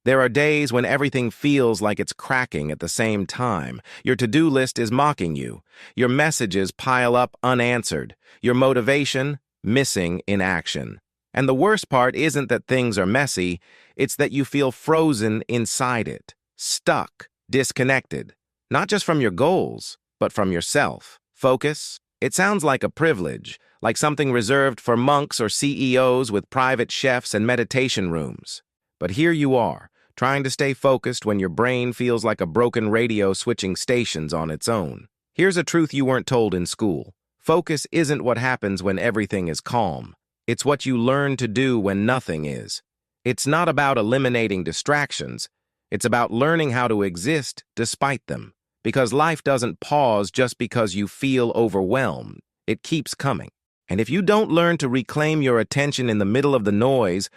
There are days when everything feels like it's cracking at the same time. Your to-do list is mocking you. Your messages pile up unanswered. Your motivation missing in action. And the worst part isn't that things are messy, it's that you feel frozen inside it, stuck, disconnected, not just from your goals, but from yourself. Focus? It sounds like a privilege, like something reserved for monks or CEOs with private chefs and meditation rooms. But here you are, trying to stay focused when your brain feels like a broken radio switching stations on its own. Here's a truth you weren't told in school. Focus isn't what happens when everything is calm. It's what you learn to do when nothing is. It's not about eliminating distractions. It's about learning how to exist despite them. Because life doesn't pause just because you feel overwhelmed. It keeps coming. And if you don't learn to reclaim your attention in the middle of the noise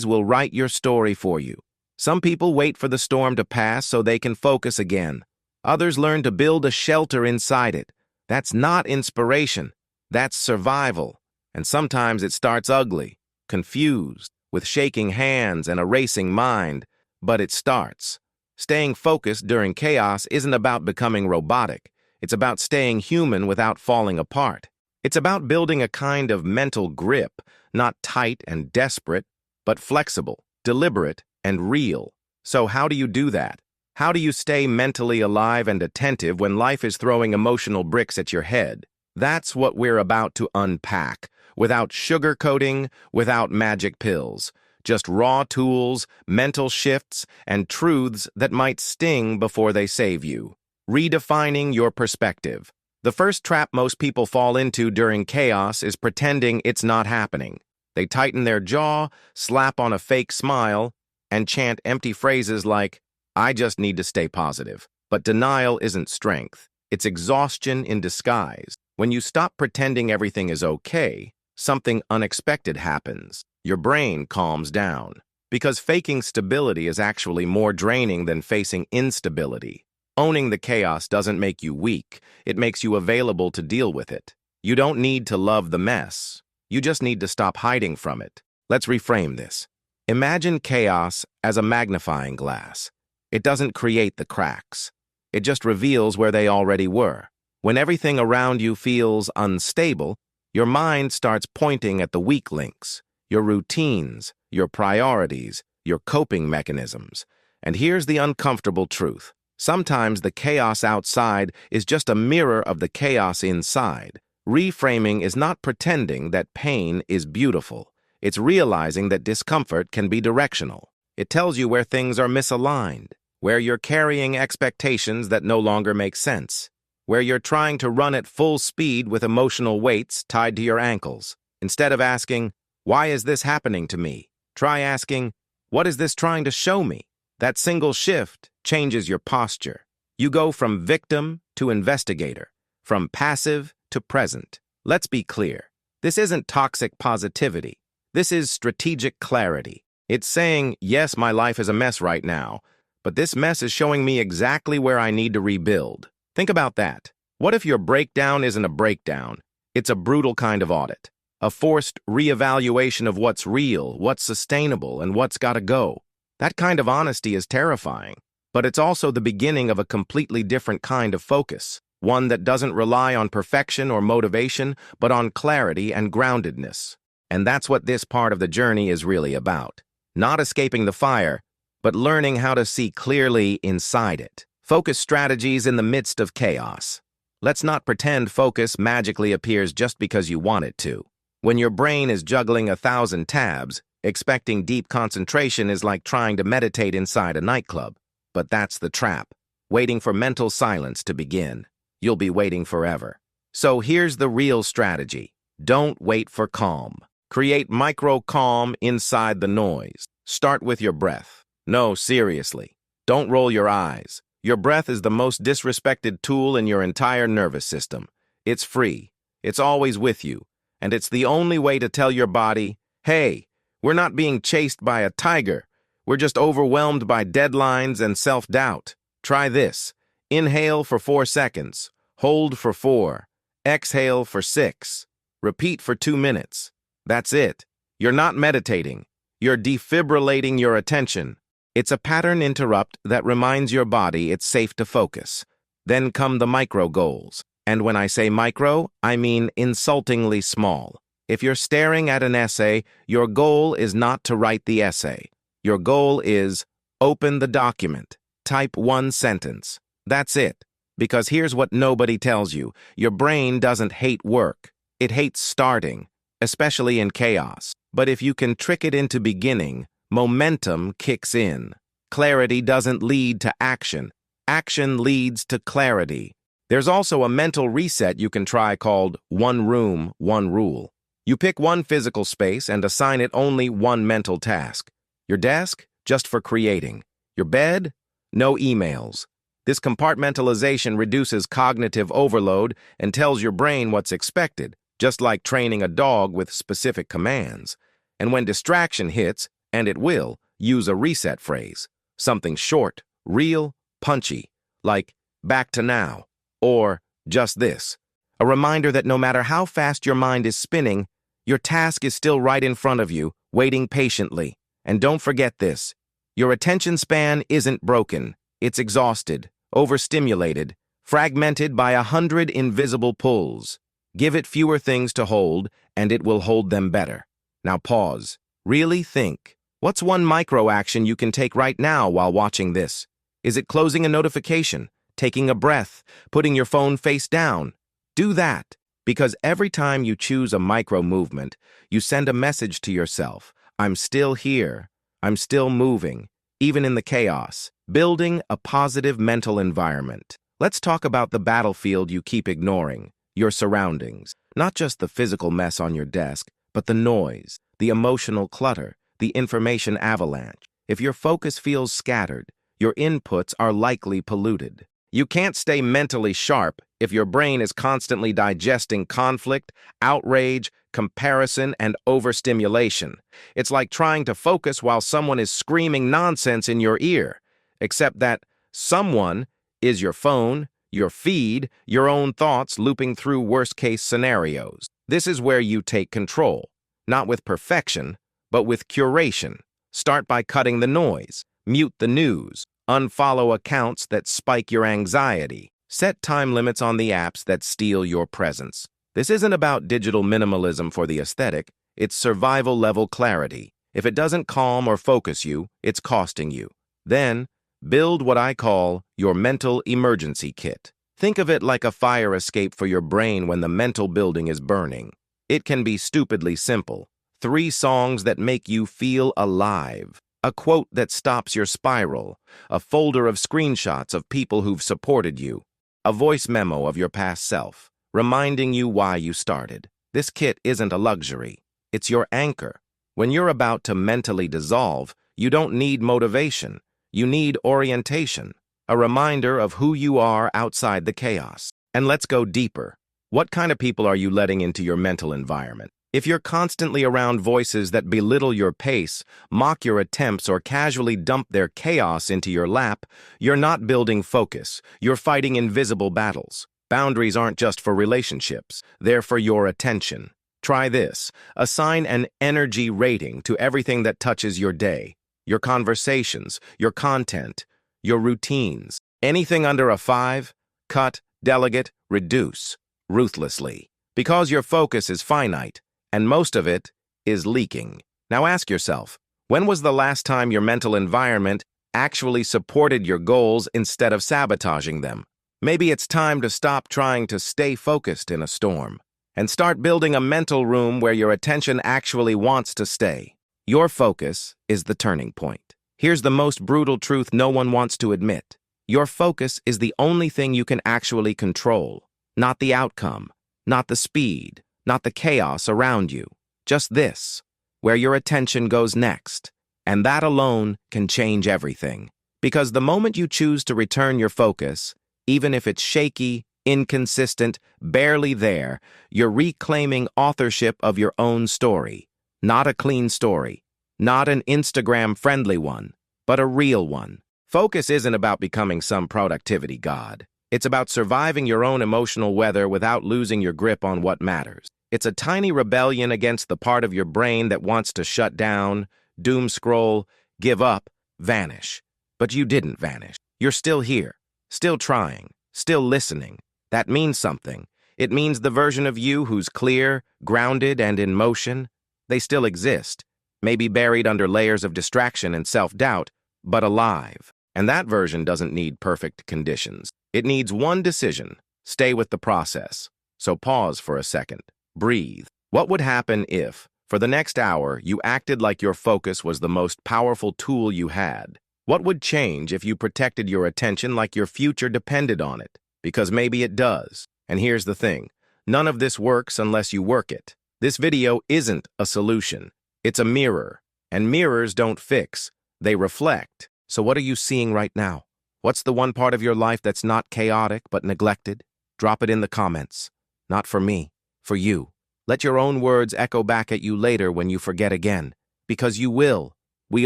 will write your story for you. Some people wait for the storm to pass so they can focus again. Others learn to build a shelter inside it. That's not inspiration. That's survival. And sometimes it starts ugly, confused, with shaking hands and a racing mind. But it starts. Staying focused during chaos isn't about becoming robotic. It's about staying human without falling apart. It's about building a kind of mental grip, not tight and desperate, but flexible, deliberate, and real. So how do you do that? How do you stay mentally alive and attentive when life is throwing emotional bricks at your head? That's what we're about to unpack, without sugarcoating, without magic pills. Just raw tools, mental shifts, and truths that might sting before they save you. Redefining your perspective. The first trap most people fall into during chaos is pretending it's not happening. They tighten their jaw, slap on a fake smile, and chant empty phrases like, "I just need to stay positive." But denial isn't strength. It's exhaustion in disguise. When you stop pretending everything is okay, something unexpected happens. Your brain calms down. Because faking stability is actually more draining than facing instability. Owning the chaos doesn't make you weak. It makes you available to deal with it. You don't need to love the mess. You just need to stop hiding from it. Let's reframe this. Imagine chaos as a magnifying glass. It doesn't create the cracks. It just reveals where they already were. When everything around you feels unstable, your mind starts pointing at the weak links, your routines, your priorities, your coping mechanisms. And here's the uncomfortable truth. Sometimes the chaos outside is just a mirror of the chaos inside. Reframing is not pretending that pain is beautiful. It's realizing that discomfort can be directional. It tells you where things are misaligned, where you're carrying expectations that no longer make sense, where you're trying to run at full speed with emotional weights tied to your ankles. Instead of asking, "Why is this happening to me?" try asking, "What is this trying to show me?" That single shift changes your posture. You go from victim to investigator, from passive to present. Let's be clear. This isn't toxic positivity. This is strategic clarity. It's saying, yes, my life is a mess right now, but this mess is showing me exactly where I need to rebuild. Think about that. What if your breakdown isn't a breakdown? It's a brutal kind of audit. A forced reevaluation of what's real, what's sustainable, and what's gotta go. That kind of honesty is terrifying, but it's also the beginning of a completely different kind of focus, one that doesn't rely on perfection or motivation, but on clarity and groundedness. And that's what this part of the journey is really about. Not escaping the fire, but learning how to see clearly inside it. Focus strategies in the midst of chaos. Let's not pretend focus magically appears just because you want it to. When your brain is juggling 1,000 tabs, expecting deep concentration is like trying to meditate inside a nightclub. But that's the trap, waiting for mental silence to begin. You'll be waiting forever. So here's the real strategy. Don't wait for calm. Create micro-calm inside the noise. Start with your breath. No, seriously. Don't roll your eyes. Your breath is the most disrespected tool in your entire nervous system. It's free. It's always with you. And it's the only way to tell your body, hey, we're not being chased by a tiger. We're just overwhelmed by deadlines and self-doubt. Try this. Inhale for 4 seconds. Hold for 4. Exhale for 6. Repeat for 2 minutes. That's it. You're not meditating. You're defibrillating your attention. It's a pattern interrupt that reminds your body it's safe to focus. Then come the micro goals. And when I say micro, I mean insultingly small. If you're staring at an essay, your goal is not to write the essay. Your goal is open the document, type one sentence. That's it. Because here's what nobody tells you. Your brain doesn't hate work. It hates starting, especially in chaos. But if you can trick it into beginning, momentum kicks in. Clarity doesn't lead to action. Action leads to clarity. There's also a mental reset you can try called one room, one rule. You pick one physical space and assign it only one mental task. Your desk, just for creating. Your bed, no emails. This compartmentalization reduces cognitive overload and tells your brain what's expected, just like training a dog with specific commands. And when distraction hits, and it will, use a reset phrase. Something short, real, punchy, like back to now, or just this. A reminder that no matter how fast your mind is spinning, your task is still right in front of you, waiting patiently. And don't forget this. Your attention span isn't broken. It's exhausted, overstimulated, fragmented by 100 invisible pulls. Give it fewer things to hold, and it will hold them better. Now pause. Really think. What's one micro action you can take right now while watching this? Is it closing a notification, taking a breath, putting your phone face down? Do that, because every time you choose a micro movement, you send a message to yourself. I'm still here. I'm still moving, even in the chaos. Building a positive mental environment. Let's talk about the battlefield you keep ignoring, your surroundings. Not just the physical mess on your desk, but the noise, the emotional clutter, the information avalanche. If your focus feels scattered, your inputs are likely polluted. You can't stay mentally sharp if your brain is constantly digesting conflict, outrage, comparison, and overstimulation. It's like trying to focus while someone is screaming nonsense in your ear, except that someone is your phone, your feed, your own thoughts looping through worst-case scenarios. This is where you take control, not with perfection, but with curation. Start by cutting the noise, mute the news, unfollow accounts that spike your anxiety. Set time limits on the apps that steal your presence. This isn't about digital minimalism for the aesthetic, it's survival-level clarity. If it doesn't calm or focus you, it's costing you. Then, build what I call your mental emergency kit. Think of it like a fire escape for your brain when the mental building is burning. It can be stupidly simple. 3 songs that make you feel alive. A quote that stops your spiral. A folder of screenshots of people who've supported you. A voice memo of your past self, reminding you why you started. This kit isn't a luxury. It's your anchor. When you're about to mentally dissolve, you don't need motivation. You need orientation. A reminder of who you are outside the chaos. And let's go deeper. What kind of people are you letting into your mental environment? If you're constantly around voices that belittle your pace, mock your attempts, or casually dump their chaos into your lap, you're not building focus. You're fighting invisible battles. Boundaries aren't just for relationships. They're for your attention. Try this. Assign an energy rating to everything that touches your day. Your conversations, your content, your routines. Anything under a 5, cut, delegate, reduce, ruthlessly. Because your focus is finite, and most of it is leaking. Now ask yourself, when was the last time your mental environment actually supported your goals instead of sabotaging them? Maybe it's time to stop trying to stay focused in a storm and start building a mental room where your attention actually wants to stay. Your focus is the turning point. Here's the most brutal truth no one wants to admit. Your focus is the only thing you can actually control, not the outcome, not the speed, not the chaos around you. Just this, where your attention goes next. And that alone can change everything. Because the moment you choose to return your focus, even if it's shaky, inconsistent, barely there, you're reclaiming authorship of your own story. Not a clean story, not an Instagram-friendly one, but a real one. Focus isn't about becoming some productivity god. It's about surviving your own emotional weather without losing your grip on what matters. It's a tiny rebellion against the part of your brain that wants to shut down, doom scroll, give up, vanish. But you didn't vanish. You're still here, still trying, still listening. That means something. It means the version of you who's clear, grounded, and in motion, they still exist, maybe buried under layers of distraction and self-doubt, but alive. And that version doesn't need perfect conditions. It needs one decision: stay with the process. So pause for a second. Breathe. What would happen if, for the next hour, you acted like your focus was the most powerful tool you had? What would change if you protected your attention like your future depended on it? Because maybe it does. And here's the thing. None of this works unless you work it. This video isn't a solution. It's a mirror. And mirrors don't fix. They reflect. So what are you seeing right now? What's the one part of your life that's not chaotic but neglected? Drop it in the comments. Not for me, for you. Let your own words echo back at you later when you forget again. Because you will. We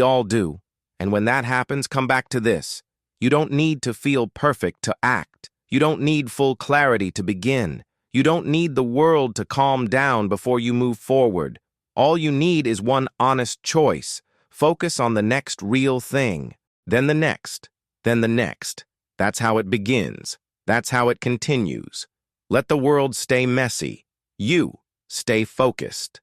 all do. And when that happens, come back to this. You don't need to feel perfect to act. You don't need full clarity to begin. You don't need the world to calm down before you move forward. All you need is one honest choice. Focus on the next real thing. Then the next. Then the next. That's how it begins. That's how it continues. Let the world stay messy. You stay focused.